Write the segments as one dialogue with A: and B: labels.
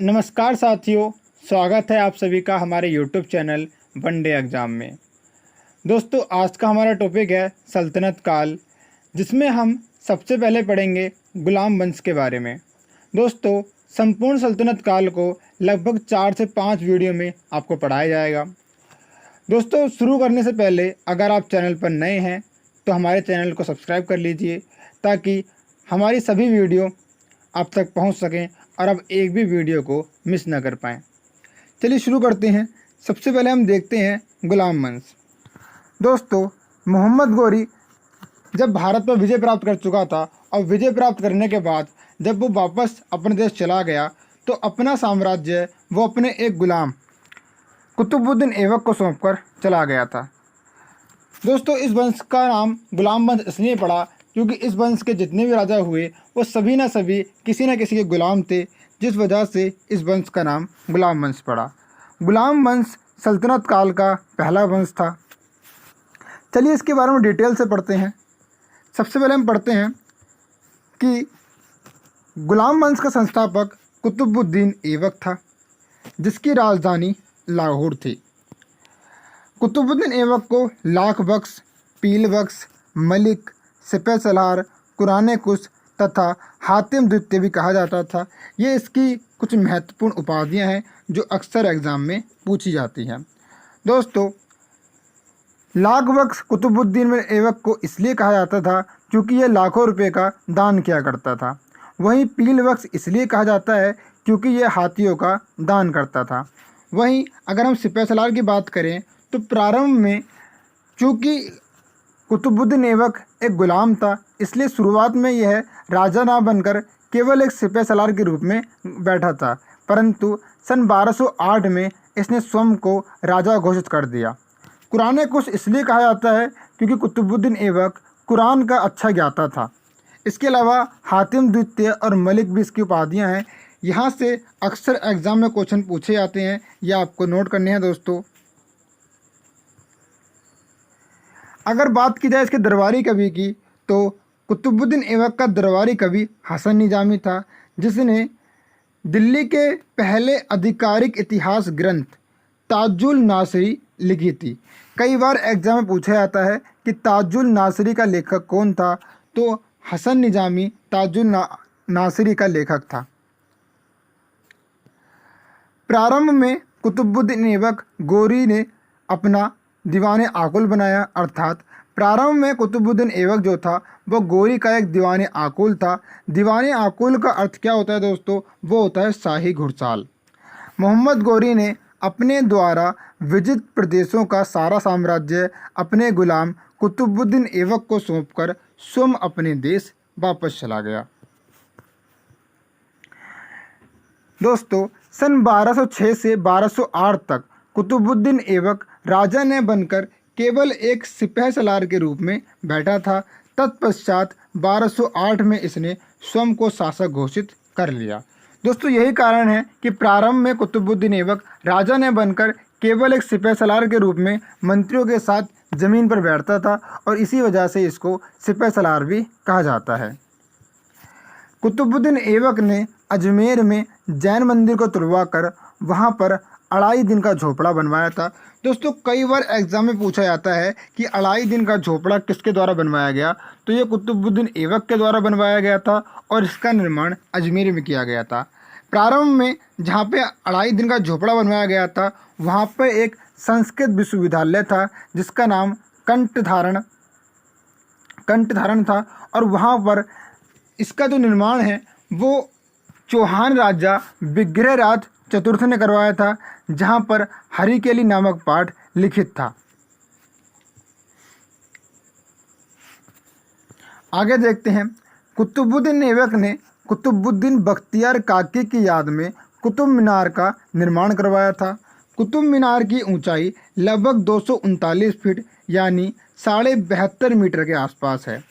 A: नमस्कार साथियों, स्वागत है आप सभी का हमारे YouTube channel one day exam में। दोस्तों, आज का हमारा टॉपिक है सल्तनत काल, जिसमें हम सबसे पहले पढ़ेंगे गुलाम वंश के बारे में। दोस्तों, संपूर्ण सल्तनत काल को लगभग 4 से 5 वीडियो में आपको पढ़ाया जाएगा। दोस्तों, शुरू करने से पहले अगर आप चैनल पर नए हैं तो हमारे चैनल को सब्सक्राइब कर लीजिए, ताकि हमारी सभी वीडियो आप तक पहुंच सकें और आप एक भी वीडियो को मिस ना कर पाएँ। चलिए शुरू करते हैं। सबसे पहले हम देखते हैं गुलाम वंश। दोस्तों, मोहम्मद गोरी जब भारत पर विजय प्राप्त कर चुका था और विजय प्राप्त करने के बाद जब वो वापस अपने देश चला गया तो अपना साम्राज्य वो अपने एक गुलाम कुतुबुद्दीन ऐबक को सौंपकर चला गया था। दोस्तों, इस वंश का नाम गुलाम वंश इसलिए पड़ा क्योंकि इस वंश के जितने भी राजा हुए वो सभी न किसी न किसी के गुलाम थे, जिस वजह से इस वंश का नाम गुलाम वंश पड़ा। गुलाम वंश सल्तनत काल का पहला वंश था। चलिए इसके बारे में डिटेल से पढ़ते हैं। सबसे पहले हम पढ़ते हैं कि गुलाम वंश का संस्थापक कुतुबुद्दीन ऐबक था, जिसकी राजधानी लाहौर थी। कुतुबुद्दीन ऐबक को लाख बख्श, पील बख्श, मलिक, सिपह सलार, कुरान कुश तथा हातिम द्वितीय भी कहा जाता था। ये इसकी कुछ महत्वपूर्ण उपाधियां हैं जो अक्सर एग्ज़ाम में पूछी जाती हैं। दोस्तों, लाख बख्श कुतुबुद्दीन ऐबक को इसलिए कहा जाता था क्योंकि यह लाखों रुपए का दान किया करता था। वहीं पील बख्श इसलिए कहा जाता है क्योंकि यह हाथियों का दान करता था। वहीं अगर हम सिपह सलार की बात करें तो प्रारंभ में चूँकि कुतुबुद्दीन ऐबक एक गुलाम था, इसलिए शुरुआत में यह राजा ना बनकर केवल एक सिपह सलार के रूप में बैठा था, परंतु सन 1208 में इसने स्वयं को राजा घोषित कर दिया। कुरान कुश इसलिए कहा जाता है क्योंकि कुतुबुद्दीन ऐबक कुरान का अच्छा ज्ञाता था। इसके अलावा हातिम द्वितीय और मलिक भी इसकी उपाधियाँ हैं। यहाँ से अक्सर एग्ज़ाम में क्वेश्चन पूछे जाते हैं, यह आपको नोट करने हैं। दोस्तों, अगर बात की जाए इसके दरबारी कवि की तो कुतुबुद्दीन ऐबक का दरबारी कवि हसन निजामी था, जिसने दिल्ली के पहले आधिकारिक इतिहास ग्रंथ ताजुल नासिरी लिखी थी। कई बार एग्जाम में पूछा जाता है कि ताजुल नासिरी का लेखक कौन था, तो हसन निजामी ताजुल नासिरी का लेखक था। प्रारंभ में कुतुबुद्दीन ऐबक गोरी ने अपना दीवाने आकुल बनाया, अर्थात प्रारंभ में कुतुबुद्दीन ऐबक जो था वो गोरी का एक दीवाने आकुल था। दीवाने आकुल का अर्थ क्या होता है दोस्तों? वो होता है शाही घुड़साल। मोहम्मद गोरी ने अपने द्वारा विजित प्रदेशों का सारा साम्राज्य अपने गुलाम कुतुबुद्दीन ऐबक को सौंपकर स्वयं अपने देश वापस चला गया। दोस्तों, सन 1206 से 1208 तक कुतुबुद्दीन ऐबक राजा ने बनकर केवल एक सिपह सलार के रूप में बैठा था। तत्पश्चात 1208 में इसने स्वयं को शासक घोषित कर लिया। दोस्तों, यही कारण है कि प्रारंभ में कुतुबुद्दीन ऐबक राजा ने बनकर केवल एक सिपह सलार के रूप में मंत्रियों के साथ ज़मीन पर बैठता था, और इसी वजह से इसको सिपह सलार भी कहा जाता है। कुतुबुद्दीन ऐबक ने अजमेर में जैन मंदिर को तुड़वा कर वहाँ पर 2.5 दिन का झोपड़ा बनवाया था। दोस्तों, कई बार एग्जाम में पूछा जाता है कि 2.5 दिन का झोपड़ा किसके द्वारा बनवाया गया, तो ये कुतुबुद्दीन ऐबक के द्वारा बनवाया गया था और इसका निर्माण अजमेर में किया गया था। प्रारंभ में जहाँ पे 2.5 दिन का झोपड़ा बनवाया गया था वहाँ पर एक संस्कृत विश्वविद्यालय था जिसका नाम कंठधारण था, और वहाँ पर इसका जो निर्माण है वो चौहान राजा विग्रहराज चतुर्थ ने करवाया था, जहाँ पर हरिकेली नामक पाठ लिखित था। आगे देखते हैं। कुतुबुद्दीन ऐबक ने कुतुबुद्दीन बख्तियार काकी की याद में कुतुब मीनार का निर्माण करवाया था। कुतुब मीनार की ऊंचाई लगभग 239 फीट यानी 72.5 मीटर के आसपास है।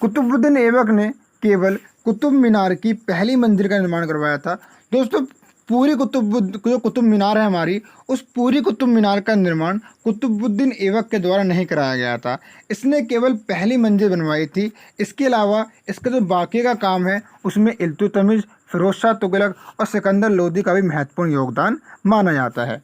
A: कुतुबुद्दीन ऐबक ने केवल कुतुब मीनार की पहली मंजिल का निर्माण करवाया था। दोस्तों, पूरी कुतुब मीनार है हमारी, उस पूरी कुतुब मीनार का निर्माण कुतुबुद्दीन ऐबक के द्वारा नहीं कराया गया था। इसने केवल पहली मंजिल बनवाई थी। इसके अलावा इसका जो बाकी का काम है उसमें इल्तुतमिश, फिरोज शाह तुगलक और सिकंदर लोदी का भी महत्वपूर्ण योगदान माना जाता है।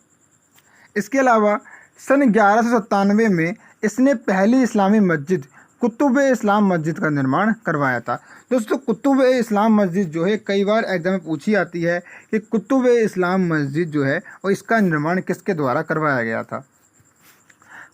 A: इसके अलावा सन 1197 में इसने पहली इस्लामी मस्जिद कुतुब-ए-इस्लाम मस्जिद का निर्माण करवाया था। दोस्तों, कुतुब-ए-इस्लाम मस्जिद जो है कई बार एग्जाम में पूछी जाती है कि कुतुब-ए-इस्लाम मस्जिद जो है और इसका निर्माण किसके द्वारा करवाया गया था।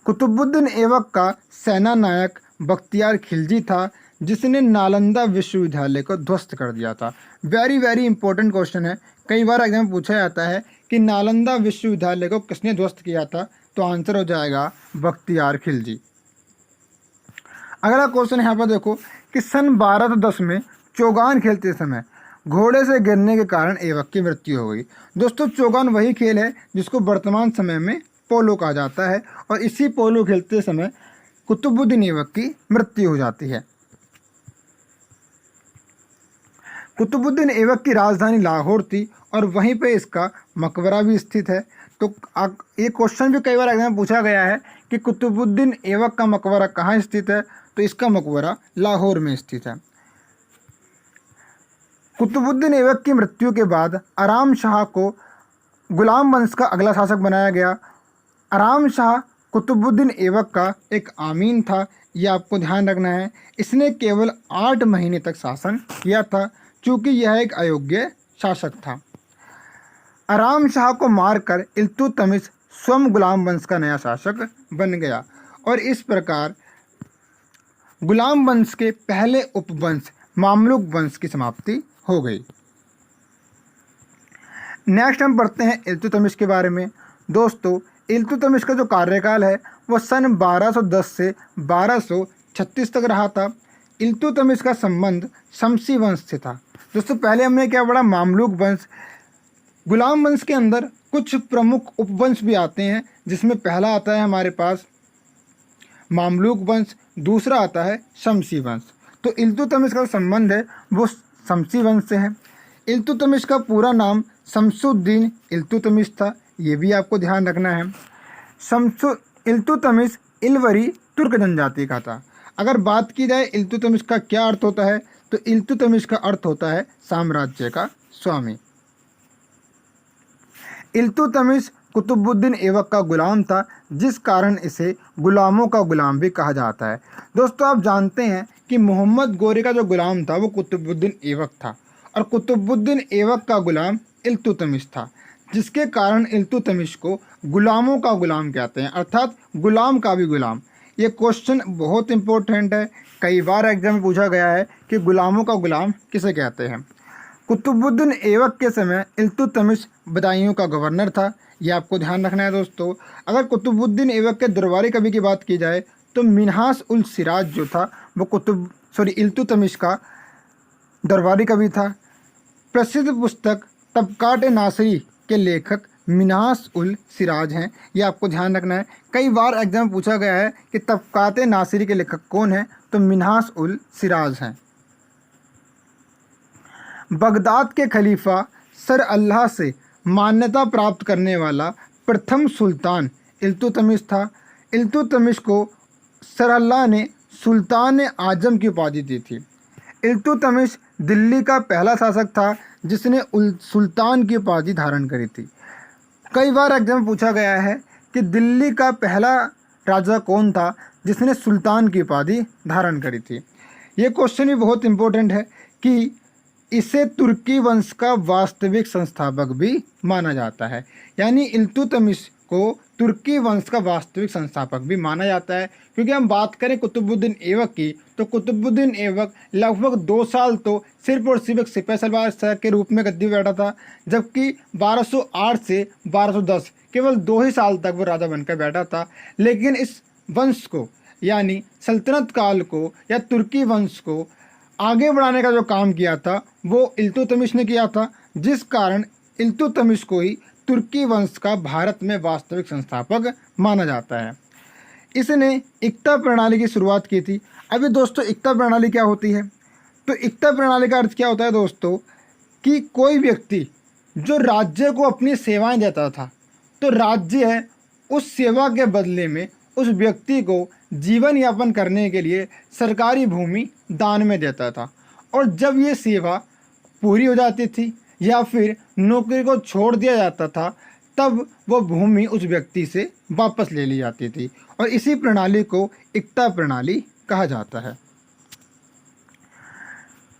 A: कुतुबुद्दीन ऐबक का सेना नायक बख्तियार खिलजी था, जिसने नालंदा विश्वविद्यालय को ध्वस्त कर दिया था। वेरी इंपॉर्टेंट क्वेश्चन है, कई बार एग्जाम में पूछा जाता है कि नालंदा विश्वविद्यालय को किसने ध्वस्त किया था, तो आंसर हो जाएगा बख्तियार खिलजी। अगला क्वेश्चन यहाँ पर देखो कि सन 1210 में चौगान खेलते समय घोड़े से गिरने के कारण ऐबक की मृत्यु हो गई। दोस्तों, चौगान वही खेल है जिसको वर्तमान समय में पोलो कहा जाता है, और इसी पोलो खेलते समय कुतुबुद्दीन ऐबक की मृत्यु हो जाती है। कुतुबुद्दीन ऐबक की राजधानी लाहौर थी और वहीं पे इसका मकबरा भी स्थित है। तो ये क्वेश्चन भी कई बार एग्जाम में पूछा गया है कि कुतुबुद्दीन ऐबक का मकबरा कहाँ स्थित है, तो इसका मकबरा लाहौर में स्थित है। कुतुबुद्दीन ऐबक की मृत्यु के बाद आराम शाह को गुलाम वंश का अगला शासक बनाया गया। आराम शाह कुतुबुद्दीन ऐबक का एक आमीन था, यह आपको ध्यान रखना है। इसने केवल 8 महीने तक शासन किया था, चूँकि यह एक अयोग्य शासक था। आराम शाह को मारकर इल्तुतमिश स्वयं गुलाम वंश का नया शासक बन गया, और इस प्रकार गुलाम वंश के पहले उपवंश मामलुक वंश की समाप्ति हो गई। नेक्स्ट हम पढ़ते हैं इल्तुतमिश के बारे में। दोस्तों, इल्तुतमिश का जो कार्यकाल है वह सन 1210 से 1236 तक रहा था। इल्तुतमिश का संबंध शमसी वंश से था। दोस्तों, पहले हमने क्या पढ़ा, मामलुक वंश। गुलाम वंश के अंदर कुछ प्रमुख उपवंश भी आते हैं, जिसमें पहला आता है हमारे पास मामलुक वंश, दूसरा आता है शमसी वंश। तो इल्तुतमिश का संबंध है वो शमसी वंश से है। इल्तुतमिश का पूरा नाम शमसुद्दीन इल्तुतमिश था, ये भी आपको ध्यान रखना है। इल्तुतमिश इलवरी तुर्क जनजाति का था। अगर बात की जाए इल्तुतमिश का क्या अर्थ होता है, तो इल्तुतमिश का अर्थ होता है साम्राज्य का स्वामी। इल्तुतमिश कुतुबुद्दीन ऐबक का गुलाम था, जिस कारण इसे गुलामों का गुलाम भी कहा जाता है। दोस्तों, आप जानते हैं कि मोहम्मद गोरी का जो गुलाम था वो कुतुबुद्दीन ऐबक था, और कुतुबुद्दीन ऐबक का गुलाम इल्तुतमिश था, जिसके कारण इल्तुतमिश को गुलामों का गुलाम कहते हैं, अर्थात गुलाम का भी गुलाम। ये क्वेश्चन बहुत इंपॉर्टेंट है, कई बार एग्जाम में पूछा गया है कि गुलामों का गुलाम किसे कहते हैं। कुतुबुद्दीन ऐबक के समय इल्तुतमिश बदायूं का गवर्नर था, यह आपको ध्यान रखना है। दोस्तों, अगर कुतुबुद्दीन ऐबक के दरबारी कवि की बात की जाए तो मिन्हास उल सिराज जो था वो इल्तुतमिश का दरबारी कवि था। प्रसिद्ध पुस्तक तबकात नासिरी के लेखक मिन्हास उल सिराज हैं, यह आपको ध्यान रखना है। कई बार एग्जाम में पूछा गया है कि तबकात नासिरी के लेखक कौन है, तो मिन्हास उल सिराज हैं। बगदाद के खलीफा सर अल्लाह से मान्यता प्राप्त करने वाला प्रथम सुल्तान इल्तुतमिश था। इल्तुतमिश को सर अल्लाह ने सुल्तान आजम की उपाधि दी थी। इल्तुतमिश दिल्ली का पहला शासक था जिसने सुल्तान की उपाधि धारण करी थी। कई बार एग्जाम में पूछा गया है कि दिल्ली का पहला राजा कौन था जिसने सुल्तान की उपाधि धारण करी थी। ये क्वेश्चन भी बहुत इंपॉर्टेंट है कि इसे तुर्की वंश का वास्तविक संस्थापक भी माना जाता है, यानी इल्तुतमिश को तुर्की वंश का वास्तविक संस्थापक भी माना जाता है। क्योंकि हम बात करें कुतुबुद्दीन ऐबक की, तो कुतुबुद्दीन ऐबक लगभग 2 साल तो सिर्फ और सिर्फ एक सिपह सलार के रूप में गद्दी बैठा था, जबकि 1208 से 1210 केवल 2 ही साल तक वो राजा बनकर बैठा था। लेकिन इस वंश को, यानी सल्तनत काल को या तुर्की वंश को आगे बढ़ाने का जो काम किया था वो इल्तुतमिश ने किया था, जिस कारण इल्तुतमिश को ही तुर्की वंश का भारत में वास्तविक संस्थापक माना जाता है। इसने इक्ता प्रणाली की शुरुआत की थी। अभी दोस्तों, इक्ता प्रणाली क्या होती है? तो इक्ता प्रणाली का अर्थ क्या होता है दोस्तों, कि कोई व्यक्ति जो राज्य को अपनी सेवाएं देता था, तो राज्य है उस सेवा के बदले में उस व्यक्ति को जीवन यापन करने के लिए सरकारी भूमि दान में देता था। और जब ये सेवा पूरी हो जाती थी या फिर नौकरी को छोड़ दिया जाता था, तब वो भूमि उस व्यक्ति से वापस ले ली जाती थी और इसी प्रणाली को इक्ता प्रणाली कहा जाता है।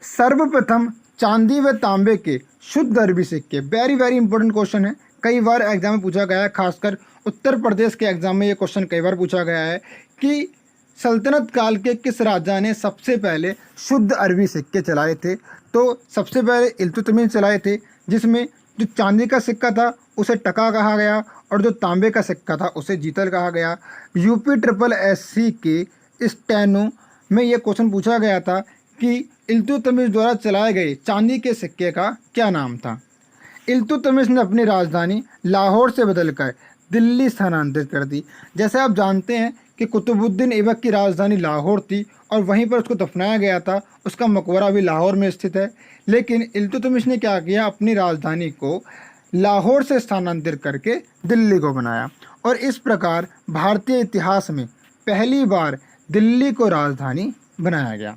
A: सर्वप्रथम चांदी व तांबे के शुद्ध अरबी सिक्के, वेरी वेरी इंपॉर्टेंट क्वेश्चन है, कई बार एग्जाम में पूछा गया है, खासकर उत्तर प्रदेश के एग्जाम में ये क्वेश्चन कई बार पूछा गया है कि सल्तनत काल के किस राजा ने सबसे पहले शुद्ध अरबी सिक्के चलाए थे। तो सबसे पहले इल्तुतमिश चलाए थे, जिसमें जो चांदी का सिक्का था उसे टका कहा गया और जो तांबे का सिक्का था उसे जीतल कहा गया। UPSSC के स्टेनो में ये क्वेश्चन पूछा गया था कि इल्तुतमिश द्वारा चलाए गए चांदी के सिक्के का क्या नाम था। इल्तुतमिश ने अपनी राजधानी लाहौर से बदलकर दिल्ली स्थानांतरित कर दी। जैसे आप जानते हैं कि कुतुबुद्दीन ऐबक की राजधानी लाहौर थी और वहीं पर उसको दफनाया गया था, उसका मकबरा भी लाहौर में स्थित है। लेकिन इल्तुतमिश ने क्या किया, अपनी राजधानी को लाहौर से स्थानांतरित करके दिल्ली को बनाया और इस प्रकार भारतीय इतिहास में पहली बार दिल्ली को राजधानी बनाया गया।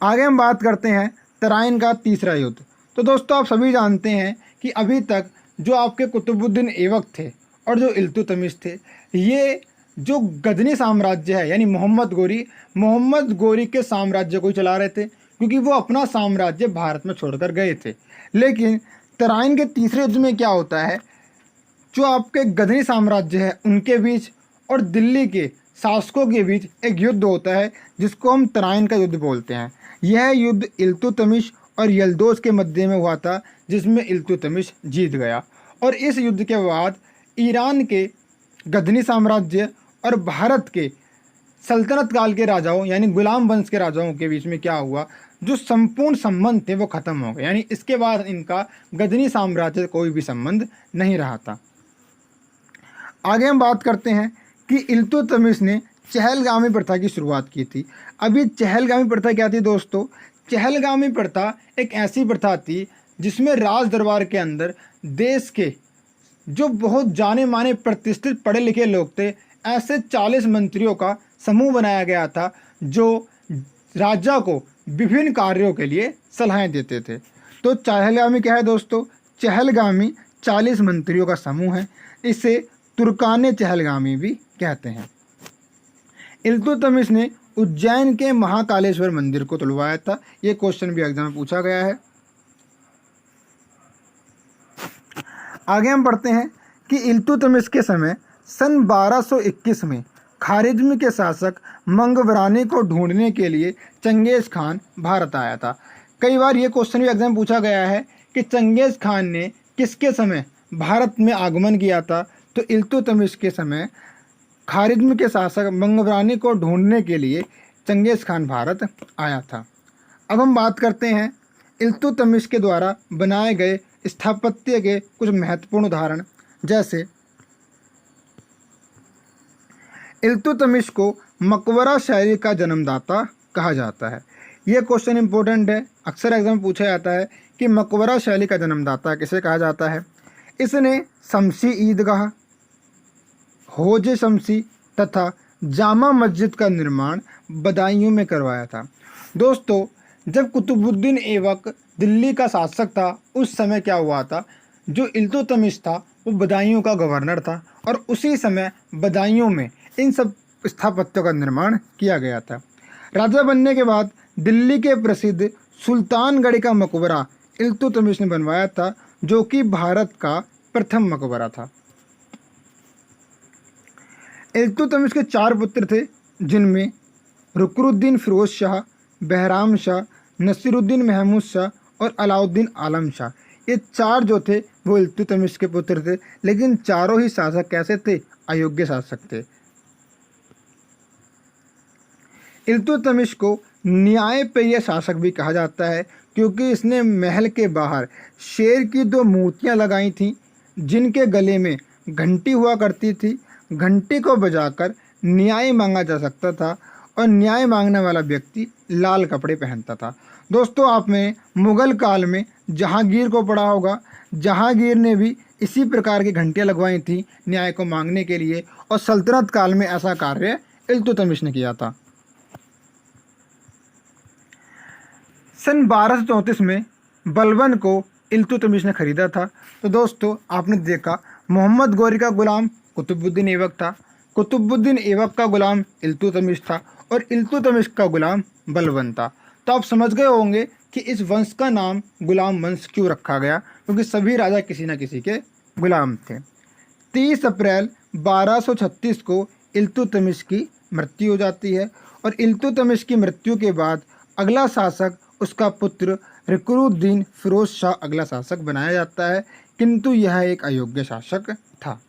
A: आगे हम बात करते हैं तराइन का तीसरा युद्ध। तो दोस्तों आप सभी जानते हैं कि अभी तक जो आपके कुतुबुद्दीन ऐबक थे और जो इल्तुतमिश थे, ये जो गजनी साम्राज्य है यानी मोहम्मद गोरी के साम्राज्य को चला रहे थे, क्योंकि वो अपना साम्राज्य भारत में छोड़कर गए थे। लेकिन तराइन के तीसरे युद्ध में क्या होता है, जो आपके गजनी साम्राज्य है उनके बीच और दिल्ली के शासकों के बीच एक युद्ध होता है जिसको हम तराइन का युद्ध बोलते हैं। यह युद्ध इल्तुतमिश और यल्दौज के मध्य में हुआ था, जिसमें इल्तुतमिश जीत गया और इस युद्ध के बाद ईरान के गजनी साम्राज्य और भारत के सल्तनत काल के राजाओं यानी गुलाम वंश के राजाओं के बीच में क्या हुआ, जो संपूर्ण संबंध थे वो खत्म हो गए, यानी इसके बाद इनका गजनी साम्राज्य से कोई भी संबंध नहीं रहा था। आगे हम बात करते हैं कि इल्तुतमिश ने चहलगामी प्रथा की शुरुआत की थी। अभी चहलगामी प्रथा क्या थी दोस्तों, चहलगामी प्रथा एक ऐसी प्रथा थी जिसमें राज दरबार के अंदर देश के जो बहुत जाने माने प्रतिष्ठित पढ़े लिखे लोग थे, ऐसे 40 मंत्रियों का समूह बनाया गया था जो राजा को विभिन्न कार्यों के लिए सलाहें देते थे। तो चहलगामी क्या है दोस्तों, चहलगामी 40 मंत्रियों का समूह है, इसे तुर्काने चहलगामी भी कहते हैं। इल्तुतमिश ने उज्जैन के महाकालेश्वर मंदिर को तुड़वाया था, ये क्वेश्चन भी एग्जाम में पूछा गया है। आगे हम पढ़ते हैं कि इल्तुतमिश के समय सन 1221 में खारिज्म के शासक मंगवरानी को ढूंढने के लिए चंगेज़ खान भारत आया था। कई बार ये क्वेश्चन भी एग्जाम में पूछा गया है कि चंगेज़ खान ने किसके समय भारत में आगमन किया था। तो इल्तुतमिश के समय खारिज्म के शासक मंगवरानी को ढूंढने के लिए चंगेज़ खान भारत आया था। अब हम बात करते हैं इल्तुतमिश के द्वारा बनाए गए स्थापत्य के कुछ महत्वपूर्ण उदाहरण। जैसे इल्तुतमिश को मकबरा शैली का जन्मदाता कहा जाता है। यह क्वेश्चन इंपॉर्टेंट है, अक्सर एग्जाम में पूछा जाता है कि मकबरा शैली का जन्मदाता किसे कहा जाता है। इसने शमसी ईदगाह, हौज शमसी तथा जामा मस्जिद का निर्माण बदायूं में करवाया था। दोस्तों जब कुतुबुद्दीन ऐबक दिल्ली का शासक था, उस समय क्या हुआ था, जो इल्तुतमिश था वो बदायूं का गवर्नर था और उसी समय बदायूं में इन सब स्थापत्यों का निर्माण किया गया था। राजा बनने के बाद दिल्ली के प्रसिद्ध सुल्तानगढ़ का मकबरा इल्तुतमिश ने बनवाया था, जो कि भारत का प्रथम मकबरा था। इल्तुतमिश के 4 पुत्र थे, जिनमें रुकनुद्दीन फिरोज शाह, बहराम शाह, नसीरुद्दीन महमूद शाह और अलाउद्दीन आलम शाह। ये 4 जो थे वो इल्तुतमिश के पुत्र थे, लेकिन चारों ही शासक कैसे थे, अयोग्य शासक थे। इल्तुतमिश को न्यायप्रिय शासक भी कहा जाता है, क्योंकि इसने महल के बाहर शेर की 2 मूर्तियां लगाई थीं, जिनके गले में घंटी हुआ करती थी। घंटी को बजाकर न्याय मांगा जा सकता था और न्याय मांगने वाला व्यक्ति लाल कपड़े पहनता था। दोस्तों आपने मुग़ल काल में जहांगीर को पढ़ा होगा, जहांगीर ने भी इसी प्रकार की घंटियां लगवाई थी न्याय को मांगने के लिए, और सल्तनत काल में ऐसा कार्य इल्तुतमिश ने किया था। सन 1234 में बलबन को इल्तुतमिश ने खरीदा था। तो दोस्तों आपने देखा, मोहम्मद गौरी का गुलाम कुतुबुद्दीन ऐबक था, कुतुबुद्दीन ऐबक का गुलाम इल्तुतमिश था और इल्तुतमिश का गुलाम बलबन था। तो आप समझ गए होंगे कि इस वंश का नाम गुलाम वंश क्यों रखा गया, क्योंकि सभी राजा किसी न किसी के गुलाम थे। 30 अप्रैल 1236 को इल्तुतमिश की मृत्यु हो जाती है और इल्तुतमिश की मृत्यु के बाद अगला शासक उसका पुत्र रुकनुद्दीन फिरोज शाह अगला शासक बनाया जाता है, किंतु यह एक अयोग्य शासक था।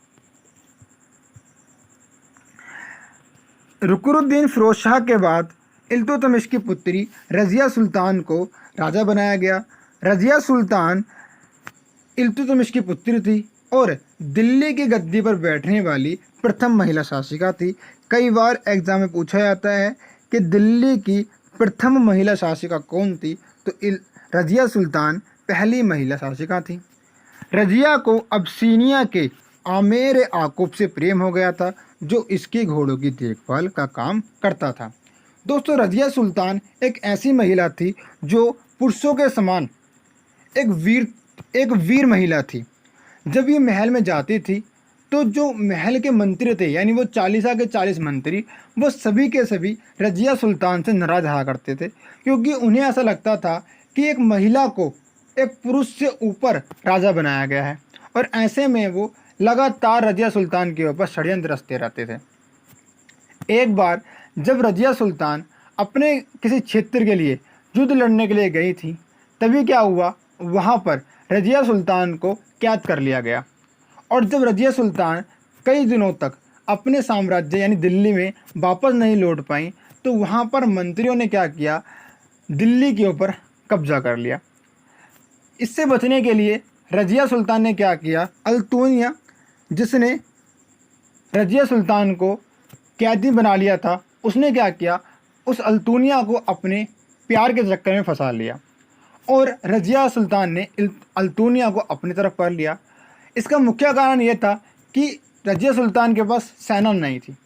A: रुकनुद्दीन फिरोज शाह के बाद इल्तुतमिश की पुत्री रज़िया सुल्तान को राजा बनाया गया। रज़िया सुल्तान इल्तुतमिश की पुत्री थी और दिल्ली की गद्दी पर बैठने वाली प्रथम महिला शासिका थी। कई बार एग्जाम में पूछा जाता है कि दिल्ली की प्रथम महिला शासिका कौन थी, तो रज़िया सुल्तान पहली महिला शासिका थी। रज़िया को अबसीनिया के आमेर आकुब से प्रेम हो गया था, जो इसके घोड़ों की देखभाल का काम करता था। दोस्तों रज़िया सुल्तान एक ऐसी महिला थी जो पुरुषों के समान एक वीर महिला थी। जब ये महल में जाती थी तो जो महल के मंत्री थे, यानी वो 40 के 40 मंत्री, वो सभी के सभी रज़िया सुल्तान से नाराज रहा करते थे, क्योंकि उन्हें ऐसा लगता था कि एक महिला को एक पुरुष से ऊपर राजा बनाया गया है। और ऐसे में वो लगातार रज़िया सुल्तान के ऊपर षड्यंत्र रचते रहते थे। एक बार जब रज़िया सुल्तान अपने किसी क्षेत्र के लिए युद्ध लड़ने के लिए गई थी, तभी क्या हुआ, वहाँ पर रज़िया सुल्तान को कैद कर लिया गया। और जब रज़िया सुल्तान कई दिनों तक अपने साम्राज्य यानी दिल्ली में वापस नहीं लौट पाई, तो वहाँ पर मंत्रियों ने क्या किया, दिल्ली के ऊपर कब्जा कर लिया। इससे बचने के लिए रज़िया सुल्तान ने क्या किया, अल्तुनिया जिसने रज़िया सुल्तान को कैदी बना लिया था, उसने क्या किया, उस अल्तुनिया को अपने प्यार के चक्कर में फंसा लिया और रज़िया सुल्तान ने अल्तुनिया को अपनी तरफ कर लिया। इसका मुख्य कारण ये था कि रज़िया सुल्तान के पास सेना नहीं थी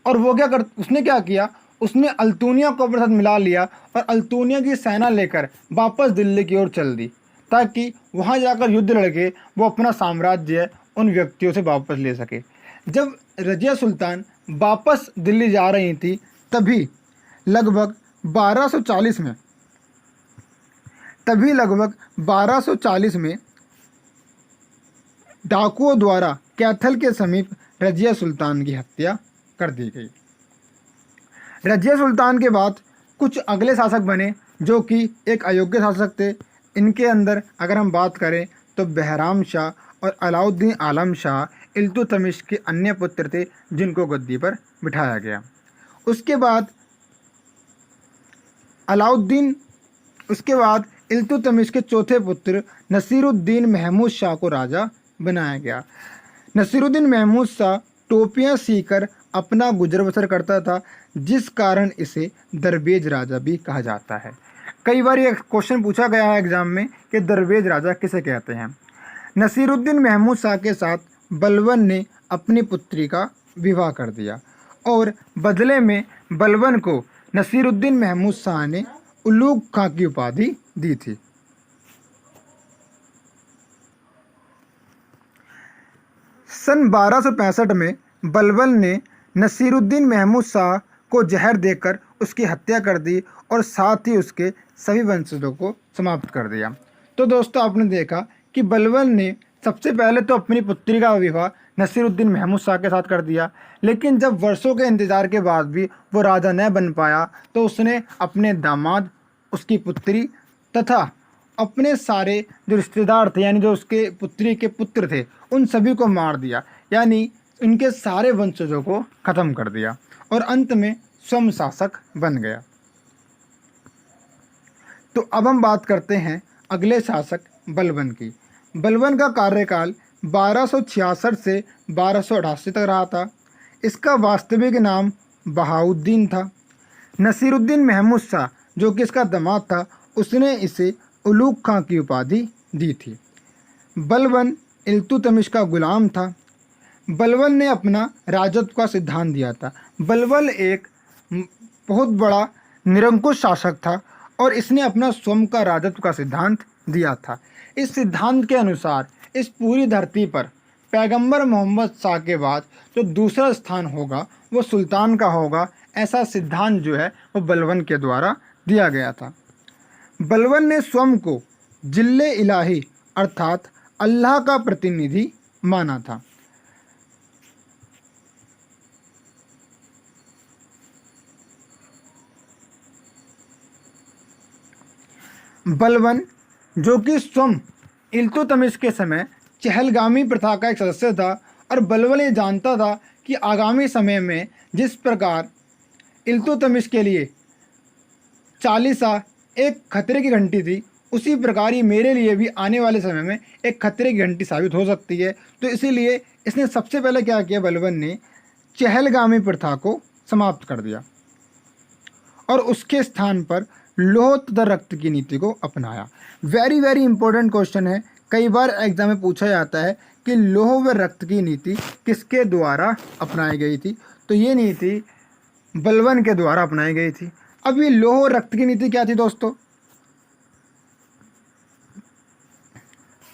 A: और वो उसने क्या किया, उसने अल्तुनिया को अपने साथ मिला लिया और अल्तुनिया की सेना लेकर वापस दिल्ली की ओर चल दी, ताकि वहाँ जाकर युद्ध लड़के वो अपना साम्राज्य उन व्यक्तियों से वापस ले सके। जब रज़िया सुल्तान वापस दिल्ली जा रही थी, तभी लगभग 1240 में डाकुओं द्वारा कैथल के समीप रज़िया सुल्तान की हत्या कर दी गई। रज़िया सुल्तान के बाद कुछ अगले शासक बने जो कि एक अयोग्य शासक थे। इनके अंदर अगर हम बात करें तो बहराम शाह और अलाउद्दीन आलम शाह इल्तुतमिश के अन्य पुत्र थे, जिनको गद्दी पर बिठाया गया। उसके बाद इल्तुतमिश के चौथे पुत्र नसीरुद्दीन महमूद शाह को राजा बनाया गया। नसीरुद्दीन महमूद शाह टोपियां सीकर अपना गुजर बसर करता था, जिस कारण इसे दरवेज राजा भी कहा जाता है। कई बार ये क्वेश्चन पूछा गया है एग्जाम में कि दरवेज राजा किसे कहते हैं। नसीरुद्दीन महमूद शाह के साथ बलबन ने अपनी पुत्री का विवाह कर दिया और बदले में बलबन को नसीरुद्दीन महमूद शाह ने उलूग खां की उपाधि दी थी। सन 1265 में बलबन ने नसीरुद्दीन महमूद शाह को जहर देकर उसकी हत्या कर दी और साथ ही उसके सभी वंशजों को समाप्त कर दिया। तो दोस्तों आपने देखा कि बलबन ने सबसे पहले तो अपनी पुत्री का विवाह नसीरुद्दीन महमूद शाह के साथ कर दिया, लेकिन जब वर्षों के इंतज़ार के बाद भी वो राजा न बन पाया, तो उसने अपने दामाद, उसकी पुत्री तथा अपने सारे जो रिश्तेदार थे, यानी जो उसके पुत्री के पुत्र थे, उन सभी को मार दिया, यानी उनके सारे वंशजों को ख़त्म कर दिया और अंत में स्वयं शासक बन गया। तो अब हम बात करते हैं अगले शासक बलबन की। बलबन का कार्यकाल 1266 से 1288 तक रहा था। इसका वास्तविक नाम बहाउद्दीन था। नसीरुद्दीन महमूद शाह जो कि इसका दामाद था, उसने इसे उलूग खां की उपाधि दी थी। बलबन इल्तुतमिश का गुलाम था। बलबन ने अपना राजत्व का सिद्धांत दिया था। बलबन एक बहुत बड़ा निरंकुश शासक था और इसने अपना स्वयं का राजत्व का सिद्धांत दिया था। इस सिद्धांत के अनुसार इस पूरी धरती पर पैगंबर मोहम्मद शाह के बाद जो दूसरा स्थान होगा वो सुल्तान का होगा, ऐसा सिद्धांत जो है वो बलबन के द्वारा दिया गया था। बलबन ने स्वयं को जिल्ले इलाही अर्थात अल्लाह का प्रतिनिधि माना था। बलबन जो कि स्वयं इल्तुतमिश के समय चहलगामी प्रथा का एक सदस्य था और बलबन ये जानता था कि आगामी समय में जिस प्रकार इल्तुतमिश के लिए चालीसा एक खतरे की घंटी थी, उसी प्रकार ये मेरे लिए भी आने वाले समय में एक खतरे की घंटी साबित हो सकती है। तो इसीलिए इसने सबसे पहले क्या किया, बलबन ने चहलगामी प्रथा को समाप्त कर दिया और उसके स्थान पर लोह तथा रक्त की नीति को अपनाया। वेरी वेरी इंपॉर्टेंट क्वेश्चन है, कई बार एग्जाम में पूछा जाता है कि लोह व रक्त की नीति किसके द्वारा अपनाई गई थी। तो ये नीति बलबन के द्वारा अपनाई गई थी। अब ये लोह और रक्त की नीति क्या थी दोस्तों?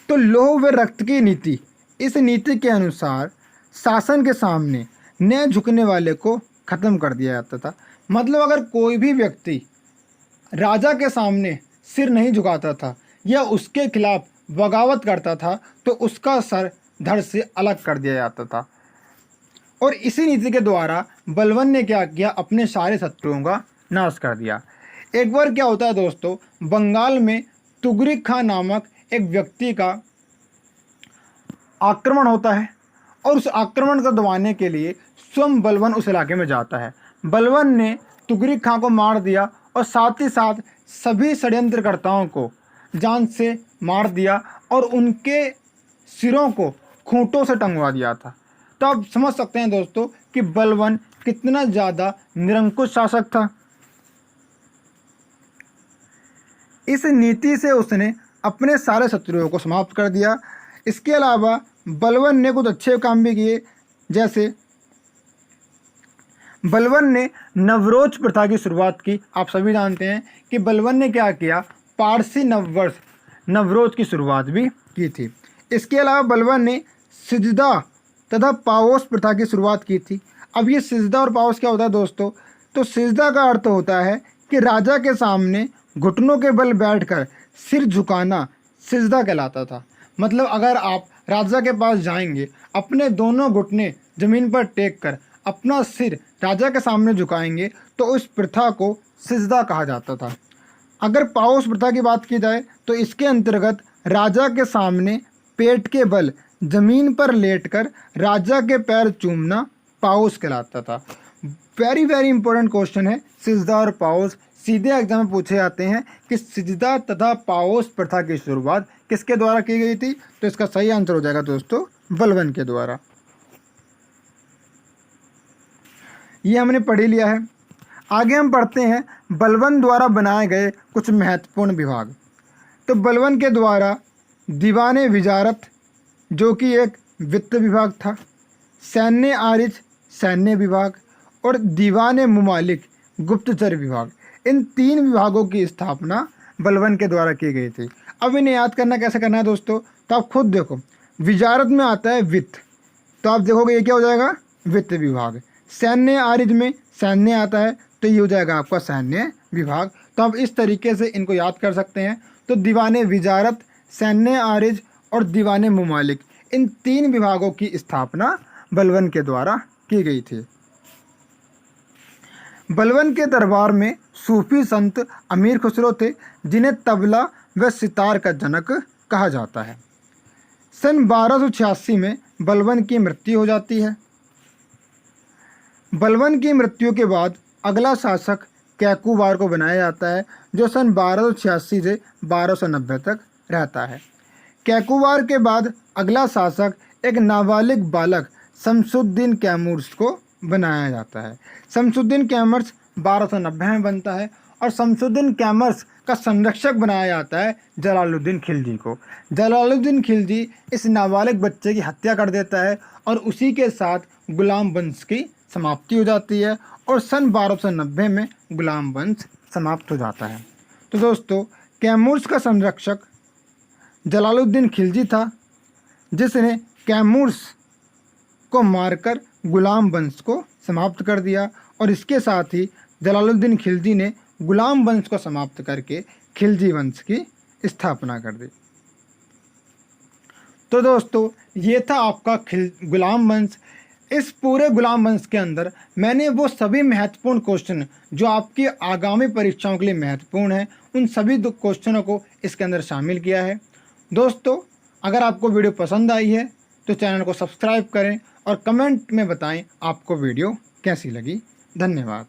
A: तो लोह व रक्त की नीति, इस नीति के अनुसार शासन के सामने न झुकने वाले को खत्म कर दिया जाता था। मतलब अगर कोई भी व्यक्ति राजा के सामने सिर नहीं झुकाता था या उसके खिलाफ बगावत करता था तो उसका सर धड़ से अलग कर दिया जाता था। और इसी नीति के द्वारा बलबन ने क्या किया, अपने सारे शत्रुओं का नाश कर दिया। एक बार क्या होता है दोस्तों, बंगाल में तुगरिक खान नामक एक व्यक्ति का आक्रमण होता है और उस आक्रमण को दबाने के लिए स्वयं बलबन उस इलाके में जाता है। बलबन ने तुगरिक खान को मार दिया और साथ ही साथ सभी षड्यंत्रकर्ताओं को जान से मार दिया और उनके सिरों को खूंटों से टंगवा दिया था। तो आप समझ सकते हैं दोस्तों कि बलबन कितना ज़्यादा निरंकुश शासक था। इस नीति से उसने अपने सारे शत्रुओं को समाप्त कर दिया। इसके अलावा बलबन ने कुछ अच्छे काम भी किए, जैसे बलबन ने नवरोज प्रथा की शुरुआत की। आप सभी जानते हैं कि बलबन ने क्या किया, पारसी नववर्ष नवरोज की शुरुआत भी की थी। इसके अलावा बलबन ने सिजदा तथा पाओस प्रथा की शुरुआत की थी। अब ये सिजदा और पाओस क्या होता है दोस्तों? तो सिजदा का अर्थ होता है कि राजा के सामने घुटनों के बल बैठकर सिर झुकाना सिजदा कहलाता था। मतलब अगर आप राजा के पास जाएंगे, अपने दोनों घुटने जमीन पर टेक कर अपना सिर राजा के सामने झुकाएंगे तो उस प्रथा को सिजदा कहा जाता था। अगर पाओस प्रथा की बात की जाए तो इसके अंतर्गत राजा के सामने पेट के बल जमीन पर लेटकर राजा के पैर चूमना पाओस कहलाता था। वेरी वेरी इंपॉर्टेंट क्वेश्चन है सिजदा और पाओस। सीधे एग्जाम में पूछे जाते हैं कि सिजदा तथा पाओस प्रथा की शुरुआत किसके द्वारा की गई थी? तो इसका सही आंसर हो जाएगा दोस्तों बलबन के द्वारा। ये हमने पढ़ ही लिया है। आगे हम पढ़ते हैं बलबन द्वारा बनाए गए कुछ महत्वपूर्ण विभाग। तो बलबन के द्वारा दीवाने विजारत जो कि एक वित्त विभाग था, सैन्य आरिज सैन्य विभाग और दीवाने मुमालिक गुप्तचर विभाग, इन 3 विभागों की स्थापना बलबन के द्वारा की गई थी। अब इन्हें याद करना कैसे करना है दोस्तों? तो आप खुद देखो, विजारत में आता है वित्त, तो आप देखोगे ये क्या हो जाएगा, वित्त विभाग। सैन्य आरिज में सैन्य आता है तो ये हो जाएगा आपका सैन्य विभाग। तो आप इस तरीके से इनको याद कर सकते हैं। तो दीवाने विजारत, सैन्य आरिज और दीवाने मुमालिक, इन 3 विभागों की स्थापना बलबन के द्वारा की गई थी। बलबन के दरबार में सूफी संत अमीर खुसरो थे, जिन्हें तबला व सितार का जनक कहा जाता है। सन 1286 में बलबन की मृत्यु हो जाती है। बलबन की मृत्यु के बाद अगला शासक कैकुबार को बनाया जाता है, जो सन 1286 से 1290 तक रहता है। कैकुबार के बाद अगला शासक एक नाबालिग बालक शमसुद्दीन कैमूर्स को बनाया जाता है। शमसुद्दीन कैमर्स 1290 में बनता है और शमसुद्दीन कैमर्स का संरक्षक बनाया जाता है जलालुद्दीन खिलजी को। जलालुद्दीन खिलजी इस नाबालिग बच्चे की हत्या कर देता है और उसी के साथ गुलाम वंश की समाप्ति हो जाती है और सन 1290 में गुलाम वंश समाप्त हो जाता है। तो दोस्तों कैमूर्स का संरक्षक जलालुद्दीन खिलजी था, जिसने कैमूर्स को मारकर गुलाम वंश को समाप्त कर दिया और इसके साथ ही जलालुद्दीन खिलजी ने गुलाम वंश को समाप्त करके खिलजी वंश की स्थापना कर दी। तो दोस्तों ये था आपका गुलाम वंश। इस पूरे गुलाम वंश के अंदर मैंने वो सभी महत्वपूर्ण क्वेश्चन जो आपकी आगामी परीक्षाओं के लिए महत्वपूर्ण है, उन सभी क्वेश्चनों को इसके अंदर शामिल किया है। दोस्तों अगर आपको वीडियो पसंद आई है तो चैनल को सब्सक्राइब करें और कमेंट में बताएं आपको वीडियो कैसी लगी। धन्यवाद।